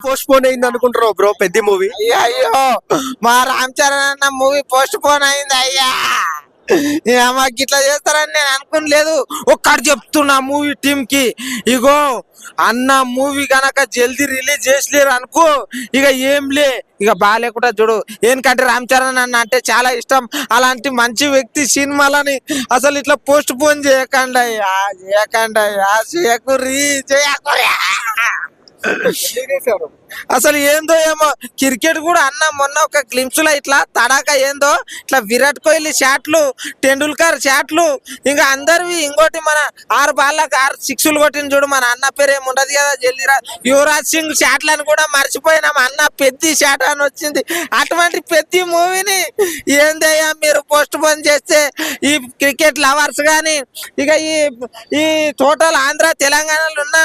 Post phone అయింది అనుకుంటున్నావు bro పెద్ద మూవీ? అయ్యో మా రామ్ చరణ్ అన్న మూవీ పోస్ట్ పోన్ అయింది అయ్యా. మాకు ఇట్లా చేస్తారని నేను అనుకోలేదు. ఒక్కటి చెప్తున్నా మూవీ టీమ్ కి, ఇగో అన్న మూవీ గనక జల్దీ రిలీజ్ చేసలేరు అనుకో ఇక ఏం లే, ఇక బాగాలేకుండా చూడు. ఎందుకంటే రామ్ చరణ్ అన్న అంటే చాలా ఇష్టం. అలాంటి మంచి వ్యక్తి సినిమాలని అసలు ఇట్లా పోస్ట్ పోన్ చేయకండి అయ్యా, చేయకండి అయ్యా, చేయకుర్రీ చేయకుర్రీ. అసలు ఏందో ఏమో క్రికెట్ కూడా అన్న మొన్న ఒక గ్లింప్స్ లో ఇట్లా తడాక ఏందో ఇట్లా విరాట్ కోహ్లీ షాట్లు, టెండూల్కర్ షాట్లు, ఇంకా అందరివి. ఇంకోటి మన 6 బాళ్ళకి 6 సిక్స్లు కొట్టిన చూడు, మన అన్న పేరు ఏముండదు కదా జల్దీరా, యువరాజ్ సింగ్ షాట్లను కూడా మర్చిపోయినాం. అన్న పెద్ద షాట్ అని వచ్చింది. అటువంటి పెద్ద మూవీని ఏందయ్యా మీరు పోస్ట్ పోన్ చేస్తే ఈ క్రికెట్ లవర్స్ కానీ ఇక ఈ టోటల్ ఆంధ్ర తెలంగాణలో ఉన్న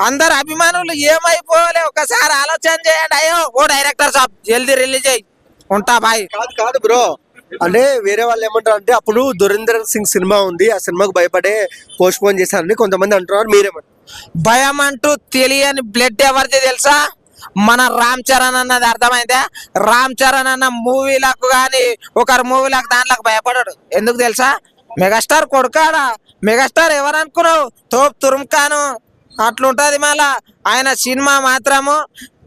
అందరు అభిమానులు ఏమైపోలే ఒకసారి ఆలోచన చేయండి. అయ్యో ఓ డైరెక్టర్ సాబ్ జల్దీ రిలీజ్ అయ్యి ఉంటా బాయ్. కాదు బ్రో, అంటే వేరే వాళ్ళు ఏమంటారు అంటే అప్పుడు దురేందర్ సింగ్ సినిమా ఉంది, ఆ సినిమాకు భయపడే పోస్ట్ పోన్ చేశారని కొంతమంది అంటున్నారు. మీరేమంటారు? భయం అంటూ తెలియని బ్లడ్ ఎవరిది తెలుసా? మన రామ్ చరణ్ అన్నది. అర్థమైందా? రామ్ చరణ్ అన్న మూవీలకు కానీ ఒకరి మూవీలకు దాంట్లోకి భయపడాడు. ఎందుకు తెలుసా? మెగాస్టార్ కొడుకాడా. మెగాస్టార్ ఎవరు అనుకున్నావు? తోప్ తురుమ్ఖాను అట్లుంటది. మళ్ళా ఆయన సినిమా మాత్రము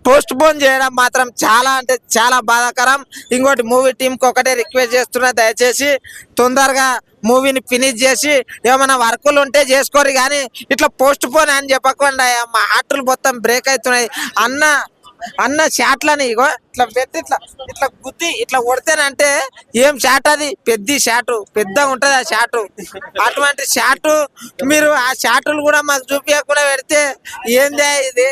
పోస్ట్ పోన్ చేయడం మాత్రం చాలా అంటే చాలా బాధాకరం. ఇంకోటి మూవీ టీంకి ఒకటే రిక్వెస్ట్ చేస్తున్నా, దయచేసి తొందరగా మూవీని ఫినిష్ చేసి ఏమైనా వర్కులు ఉంటే చేసుకోరు, కానీ ఇట్లా పోస్ట్ పోన్ అని చెప్పకుండా మా హార్ట్లు మొత్తం బ్రేక్ అవుతున్నాయి. అన్న షాట్లని ఇగో ఇట్లా పెద్ద ఇట్లా ఇట్లా గుద్ది ఇట్లా కొడితేనంటే ఏం షాట్ అది? పెద్ద షాటు, పెద్దగా ఉంటది ఆ షాటు. అటువంటి షాటు మీరు ఆ షాటులు కూడా మాకు చూపించకుండా పెడితే ఏందే ఇది?